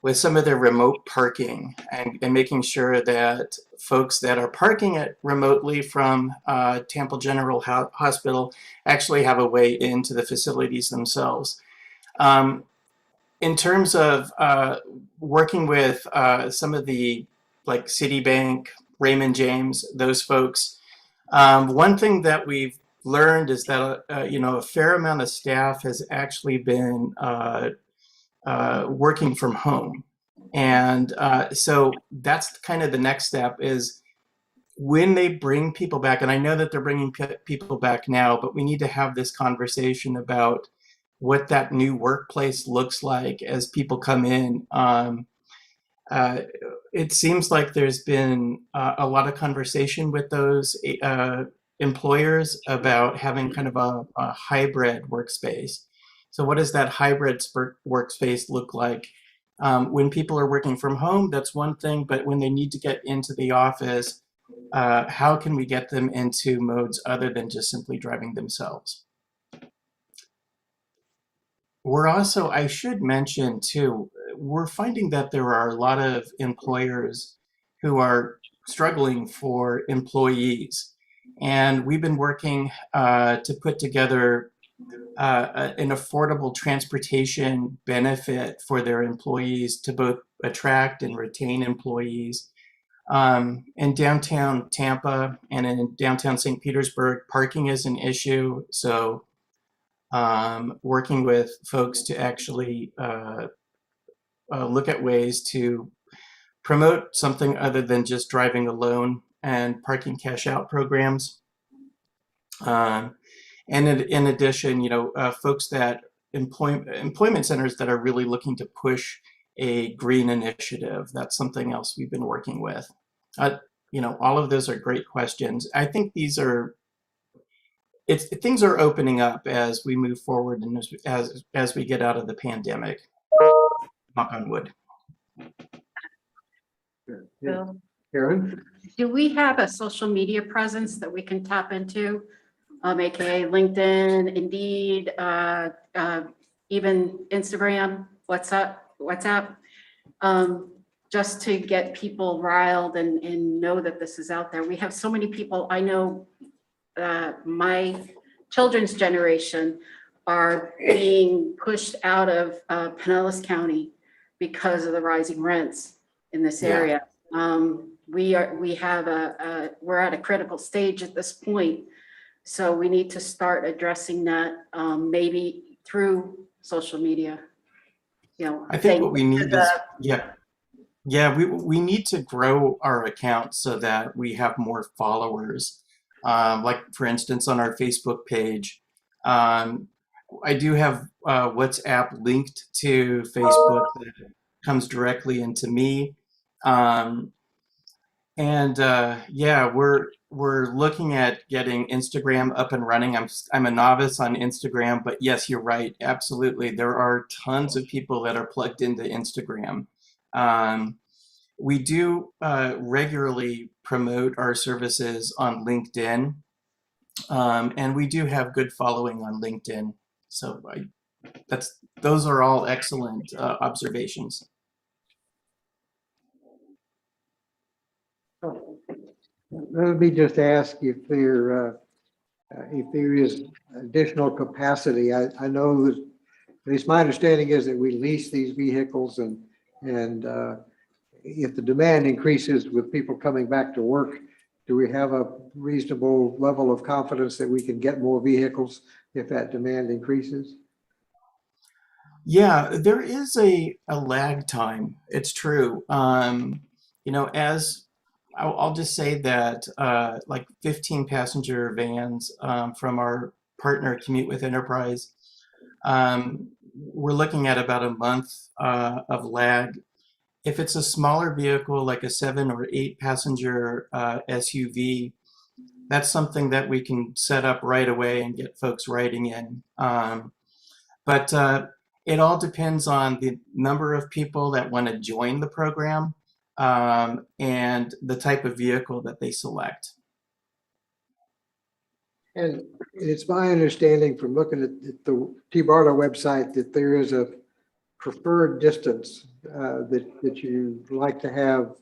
with some of their remote parking and making sure that folks that are parking it remotely from Tampa General Hospital actually have a way into the facilities themselves. In terms of working with some of the like Citibank, Raymond James, those folks, one thing that we've learned is that a fair amount of staff has actually been working from home. And so that's kind of the next step is when they bring people back, and I know that they're bringing people back now, but we need to have this conversation about what that new workplace looks like as people come in. It seems like there's been a lot of conversation with those employers about having kind of a hybrid workspace. So what does that hybrid workspace look like? When people are working from home, that's one thing, but when they need to get into the office, how can we get them into modes other than just simply driving themselves? We're also, I should mention too, we're finding that there are a lot of employers who are struggling for employees. And we've been working to put together an affordable transportation benefit for their employees to both attract and retain employees. In downtown Tampa and in downtown St. Petersburg, parking is an issue. So working with folks to actually look at ways to promote something other than just driving alone and parking cash out programs. And in addition, folks that employment centers that are really looking to push a green initiative. That's something else we've been working with. All of those are great questions. I think things are opening up as we move forward and as we get out of the pandemic. Knock on wood. Yeah. Karen? Do we have a social media presence that we can tap into? AKA LinkedIn, Indeed, even Instagram, WhatsApp, just to get people riled and know that this is out there. We have so many people. I know my children's generation are being pushed out of Pinellas County because of the rising rents in this area. We're at a critical stage at this point. So we need to start addressing that maybe through social media. I think what we need is, we need to grow our account so that we have more followers. Like for instance, on our Facebook page, I do have WhatsApp linked to Facebook that comes directly into me. We're looking at getting Instagram up and running. I'm a novice on Instagram, but yes, you're right. Absolutely. There are tons of people that are plugged into Instagram. We do regularly promote our services on LinkedIn, and we do have good following on LinkedIn. So those are all excellent observations. Let me just ask if there is additional capacity. I know that, at least my understanding is that we lease these vehicles and if the demand increases with people coming back to work, do we have a reasonable level of confidence that we can get more vehicles if that demand increases? Yeah, there is a lag time. It's true. You know, as I'll just say that like 15 passenger vans from our partner Commute with Enterprise, we're looking at about a month of lag. If it's a smaller vehicle like a 7 or 8 passenger SUV, that's something that we can set up right away and get folks riding in. But it all depends on the number of people that want to join the program and the type of vehicle that they select. And it's my understanding from looking at the TBARTA website that there is a preferred distance that you like to have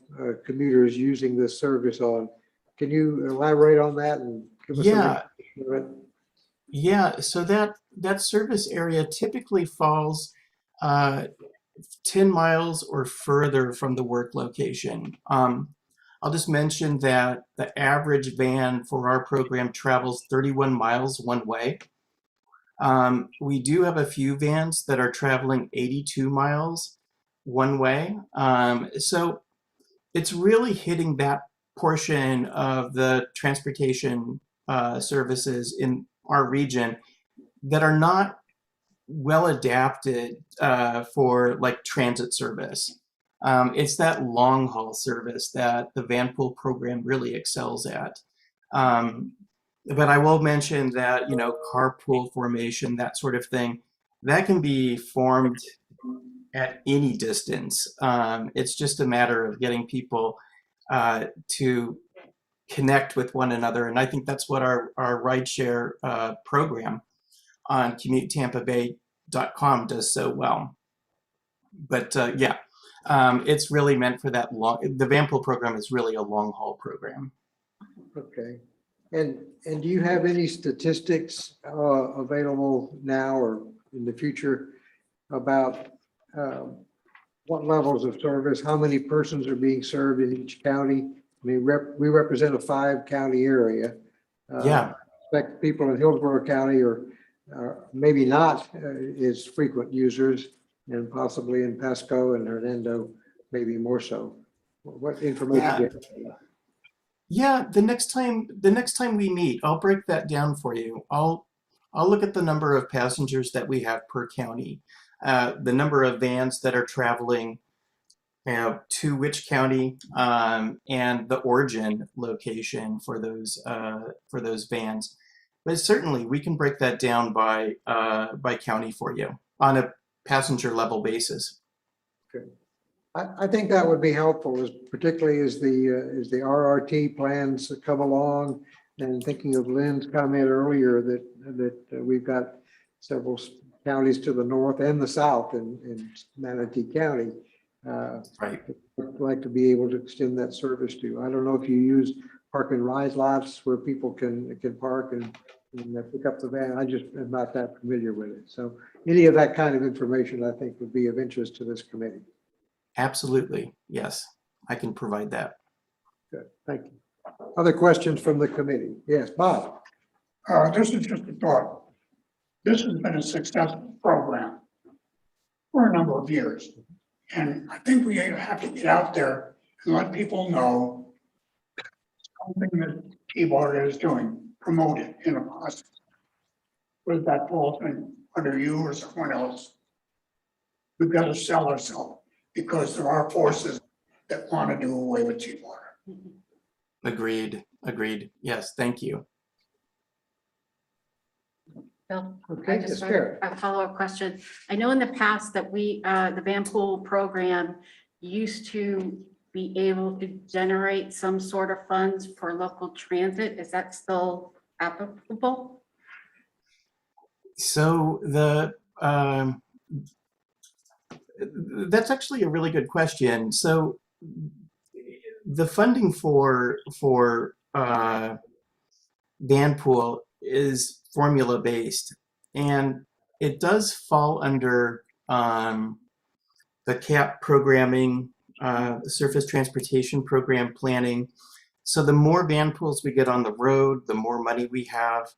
commuters using this service on. Can you elaborate on that and give us Yeah, some? yeah. So that service area typically falls 10 miles or further from the work location. I'll just mention that the average van for our program travels 31 miles one way. We do have a few vans that are traveling 82 miles one way. So it's really hitting that portion of the transportation services in our region that are not well adapted for like transit service. It's that long haul service that the Vanpool program really excels at. But I will mention that, you know, carpool formation, that sort of thing, that can be formed at any distance. It's just a matter of getting people to connect with one another. And I think that's what our rideshare program on commutetampabay.com does so well. But yeah, it's really meant for that long, the Vanpool program is really a long haul program. Okay. And do you have any statistics available now or in the future about what levels of service, how many persons are being served in each county? I mean, we represent a 5-county area. Yeah. Expect people in Hillsborough County or maybe not as frequent users, and possibly in Pasco and Hernando, maybe more so. What information Yeah. do you have? Yeah, the next time we meet, I'll break that down for you. I'll look at the number of passengers that we have per county, the number of vans that are traveling, you know, to which county, and the origin location for those vans. But certainly, we can break that down by county for you on a passenger level basis. I think that would be helpful, particularly as the RRT plans come along, and thinking of Lynn's comment earlier that we've got several counties to the north and the south in Manatee County. Right. I'd like to be able to extend that service to. I don't know if you use park and ride lots where people can park and pick up the van. I just am not that familiar with it. So any of that kind of information, I think, would be of interest to this committee. Absolutely. Yes, I can provide that. Good, thank you. Other questions from the committee? Yes, Bob. This is just a thought. This has been a successful program for a number of years. And I think we have to get out there and let people know something that TBARTA is doing, promote it in a process. Whether that falls under you or someone else, we've got to sell ourselves because there are forces that want to do away with TBARTA. Agreed. Yes, thank you. Bill, Okay, I just yes, have Karen. a follow-up question. I know in the past that the Vanpool program used to be able to generate some sort of funds for local transit. Is that still applicable? So that's actually a really good question. So the funding for Vanpool is formula based, and it does fall under the CAP programming, Surface Transportation Program planning. So the more Vanpools we get on the road, the more money we have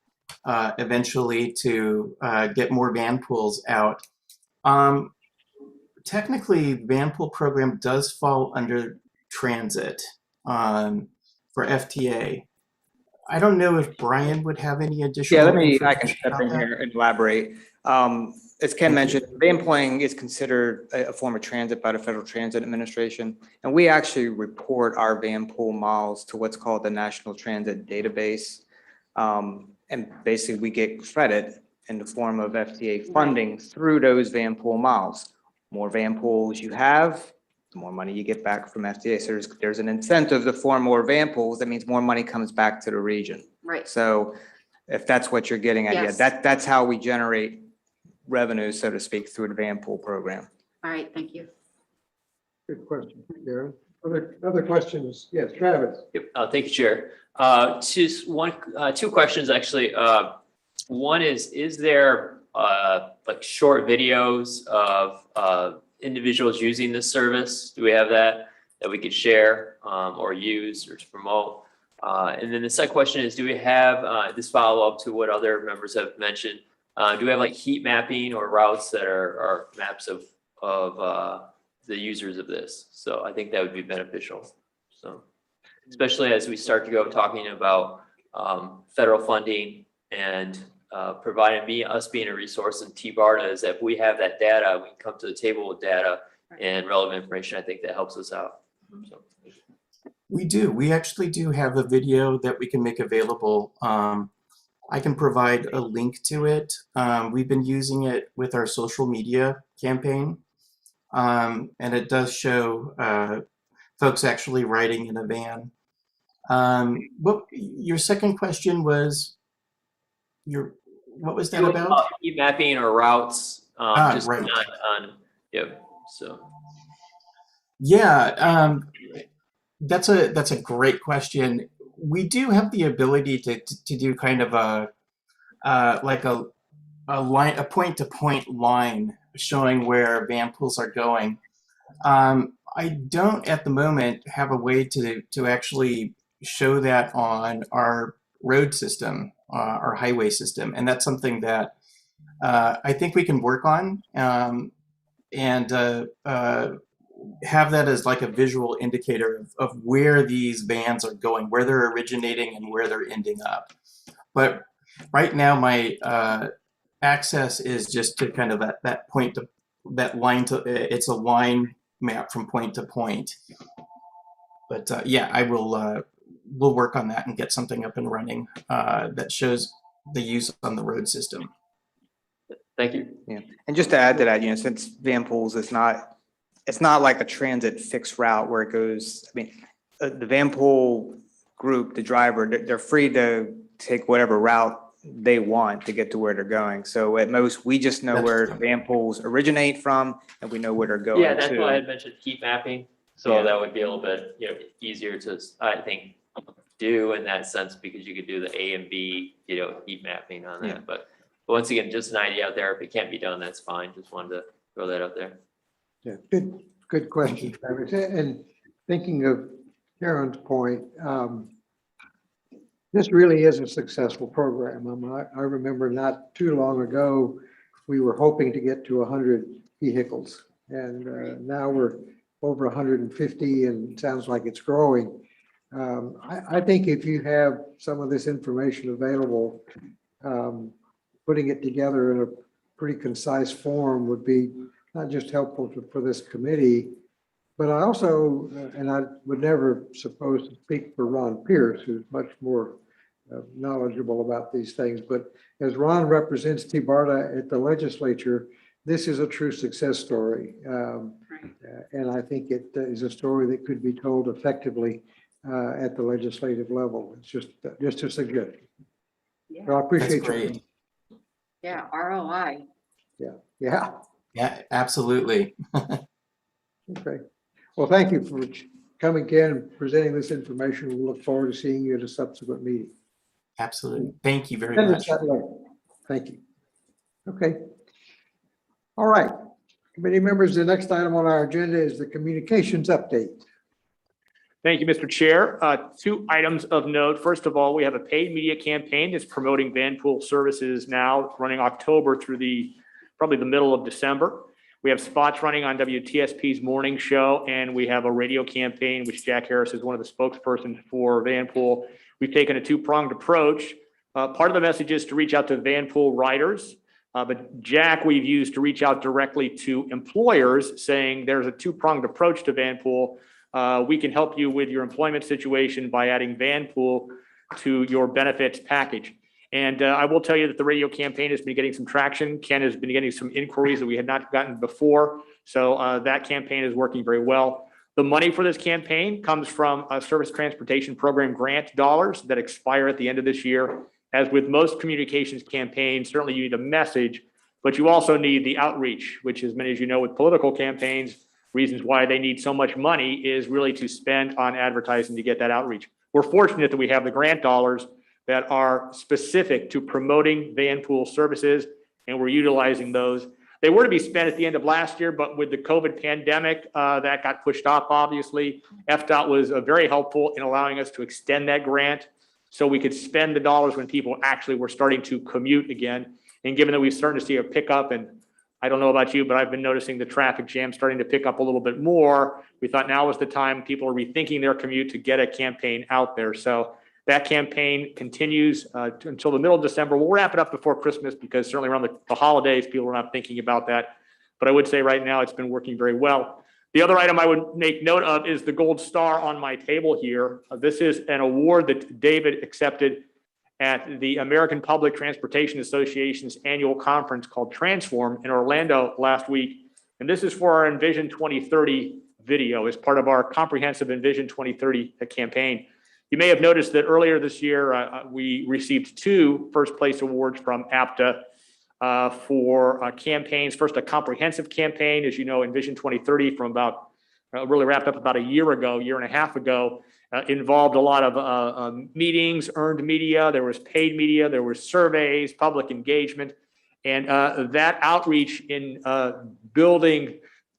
eventually to get more Vanpools out. Technically, Vanpool program does fall under transit for FTA. I don't know if Brian would have any additional. Yeah, I can information step about in that. here and elaborate. As Ken mentioned, van pooling is considered a form of transit by the Federal Transit Administration. And we actually report our van pool miles to what's called the National Transit Database. And basically we get credit in the form of FTA funding through those van pool miles. More van pools you have, the more money you get back from FTA. So there's an incentive to form more van pools. That means more money comes back to the region. Right. So if that's what you're getting at, yeah, Yes. that's how we generate revenue, so to speak, through the van pool program. All right, thank you. Good question, Karen. Other questions? Yes, Travis. Yep, thank you, Chair. Two questions, actually. One is there like short videos of individuals using this service? Do we have that we could share or use or to promote? And then the second question is, do we have this follow-up to what other members have mentioned? Do we have like heat mapping or routes that are maps of the users of this? So I think that would be beneficial. So especially as we start to go talking about federal funding and providing us being a resource in TBARTA, is that if we have that data, we can come to the table with data and relevant information. I think that helps us out. So. We do. We actually do have a video that we can make available. I can provide a link to it. We've been using it with our social media campaign. And it does show folks actually riding in a van. What your second question was? What was that about? Heat mapping or routes, just right. on yeah. So yeah, that's a great question. We do have the ability to do kind of like a point-to-point line showing where van pools are going. I don't at the moment have a way to actually show that on our road system, our highway system, and that's something that I think we can work on and have that as like a visual indicator of where these vans are going, where they're originating and where they're ending up. But right now, my access is just to kind of that point to that line to it's a line map from point to point. But yeah, I will we'll work on that and get something up and running that shows the use on the road system. thank you. Yeah, and just to add to that, since van pools is it's not like a transit fixed route where it goes. I mean, the van pool group, the driver, they're free to take whatever route they want to get to where they're going. So at most, we just know where van pools originate from, and we know where they're going. Yeah, that's why I had mentioned heat mapping. So Yeah. that would be a little bit easier to, I think, do in that sense, because you could do the A and B heat mapping on that. Yeah. But once again, just an idea out there. If it can't be done, that's fine. Just wanted to throw that out there. Yeah, good question, Travis. And thinking of Karen's point, this really is a successful program. I remember not too long ago, we were hoping to get to 100 vehicles, and now we're over 150, and it sounds like it's growing. I think if you have some of this information available, putting it together in a pretty concise form would be not just helpful for this committee, but I also, and I would never suppose to speak for Ron Pierce, who's much more knowledgeable about these things, but as Ron represents TBARTA at the legislature, this is a true success story. And I think it is a story that could be told effectively at the legislative level. It's just a suggestion. Yeah. So I appreciate That's great. Yeah, ROI. Yeah. Yeah, absolutely. Okay. Well, thank you for coming in and presenting this information. We look forward to seeing you at a subsequent meeting. Absolutely. Thank you very Send us much. that letter. Thank you. Okay. All right. Committee members, the next item on our agenda is the communications update. Thank you, Mr. Chair. Two items of note. First of all, we have a paid media campaign that's promoting van pool services now running October through probably the middle of December. We have spots running on WTSP's morning show, and we have a radio campaign, which Jack Harris is one of the spokespersons for Vanpool. We've taken a two-pronged approach. Part of the message is to reach out to Vanpool riders, but Jack we've used to reach out directly to employers, saying there's a two-pronged approach to Vanpool. We can help you with your employment situation by adding Vanpool to your benefits package. And I will tell you that the radio campaign has been getting some traction. Ken has been getting some inquiries that we had not gotten before. So that campaign is working very well. The money for this campaign comes from a Surface Transportation Program grant dollars that expire at the end of this year. As with most communications campaigns, certainly you need a message, but you also need the outreach, which as many as you know with political campaigns, reasons why they need so much money is really to spend on advertising to get that outreach. We're fortunate that we have the grant dollars that are specific to promoting Vanpool services, and we're utilizing those. They were to be spent at the end of last year, but with the COVID pandemic, that got pushed off, obviously. FDOT was very helpful in allowing us to extend that grant so we could spend the dollars when people actually were starting to commute again. And given that we've started to see a pickup, and I don't know about you, but I've been noticing the traffic jam starting to pick up a little bit more. We thought now was the time people are rethinking their commute to get a campaign out there. So that campaign continues until the middle of December. We'll wrap it up before Christmas because certainly around the holidays, people are not thinking about that. But I would say right now it's been working very well. The other item I would make note of is the gold star on my table here. This is an award that David accepted at the American Public Transportation Association's annual conference called Transform in Orlando last week. And this is for our Envision 2030 video as part of our comprehensive Envision 2030 campaign. You may have noticed that earlier this year, we received 2 first place awards from APTA for campaigns. First, a comprehensive campaign, as you know, Envision 2030 from about, really wrapped up about a year and a half ago, involved a lot of meetings, earned media, there was paid media, there was surveys, public engagement, and that outreach in building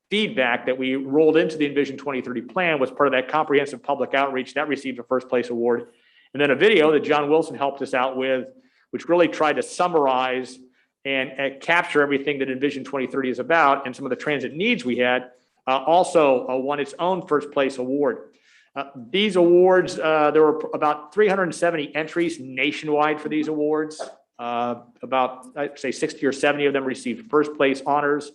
feedback that we rolled into the Envision 2030 plan was part of that comprehensive public outreach that received a first place award. And then a video that John Wilson helped us out with, which really tried to summarize and capture everything that Envision 2030 is about and some of the transit needs we had, also won its own first place award. These awards, there were about 370 entries nationwide for these awards. About, I'd say 60 or 70 of them received first place honors.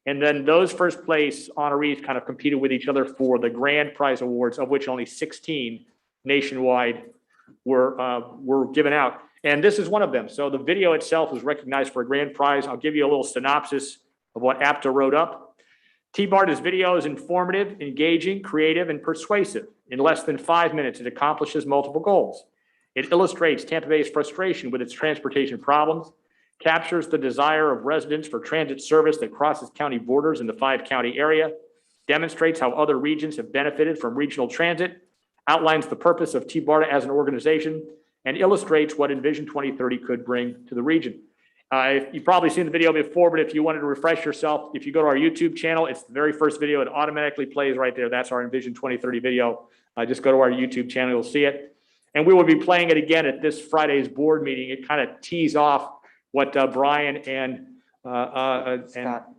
And then those first place honorees kind of competed with each other for the grand prize awards, of which only 16 nationwide were given out. And this is one of them. So the video itself was recognized for a grand prize. I'll give you a little synopsis of what APTA wrote up. TBARTA's video is informative, engaging, creative, and persuasive. In less than 5 minutes, it accomplishes multiple goals. It illustrates Tampa Bay's frustration with its transportation problems, captures the desire of residents for transit service that crosses county borders in the 5-county area, demonstrates how other regions have benefited from regional transit, outlines the purpose of TBARTA as an organization, and illustrates what Envision 2030 could bring to the region. You've probably seen the video before, but if you wanted to refresh yourself, if you go to our YouTube channel, it's the very first video. It automatically plays right there. That's our Envision 2030 video. Just go to our YouTube channel, you'll see it. And we will be playing it again at this Friday's board meeting. It kind of tees off what Brian and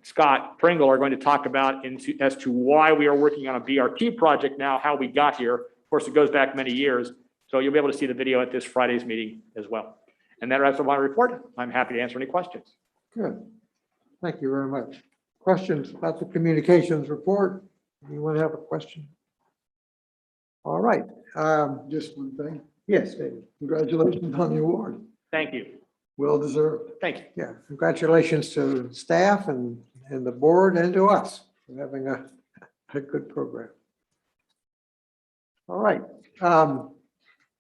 Scott Pringle are going to talk about as to why we are working on a BRT project now, how we got here. Of course, it goes back many years. So you'll be able to see the video at this Friday's meeting as well. And that wraps up my report. I'm happy to answer any questions. Good. Thank you very much. Questions about the communications report? Anyone have a question? All right. Just one thing. Yes, David. Congratulations on the award. Thank you. Well deserved. Thank you. Yeah, congratulations to staff and the board and to us for having a good program. All right.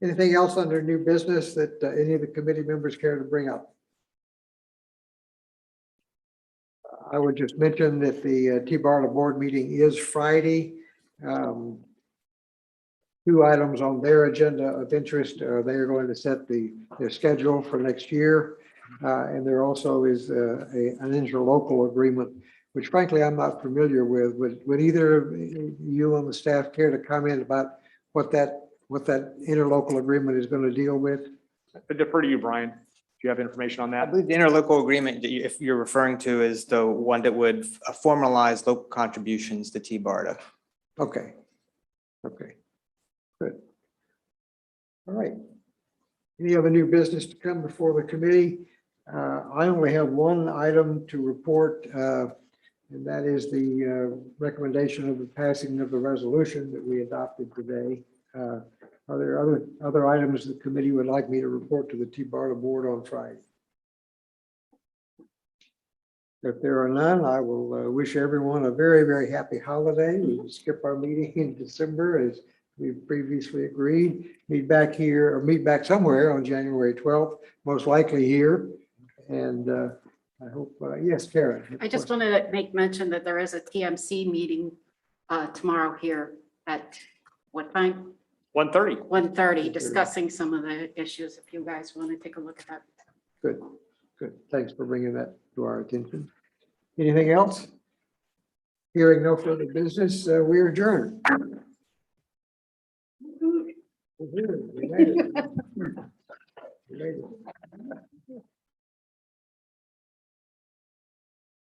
Anything else under new business that any of the committee members care to bring up? I would just mention that the TBARTA board meeting is Friday. 2 items on their agenda of interest. They are going to set their schedule for next year. And there also is an interlocal agreement, which frankly I'm not familiar with. Would either of you on the staff care to comment about what that interlocal agreement is going to deal with? I defer to you, Brian. Do you have information on I that? believe the interlocal agreement that if you're referring to is the one that would formalize local contributions to TBARTA. Okay. Okay. Good. All right. Any other new business to come before the committee? I only have one item to report, and that is the recommendation of the passing of the resolution that we adopted today. Are there other items the committee would like me to report to the TBARTA board on Friday? If there are none, I will wish everyone a very, very happy holiday. We will skip our meeting in December as we've previously agreed. Meet back here or meet back somewhere on January 12th, most likely here. And I hope, yes, Karen. I just wanted to make mention that there is a TMC meeting tomorrow here at what time? 1:30. 1:30, discussing some of the issues, if you guys want to take a look at that. Good, good. Thanks for bringing that to our attention. Anything else? Hearing no further business, we adjourn. We made it. We made it.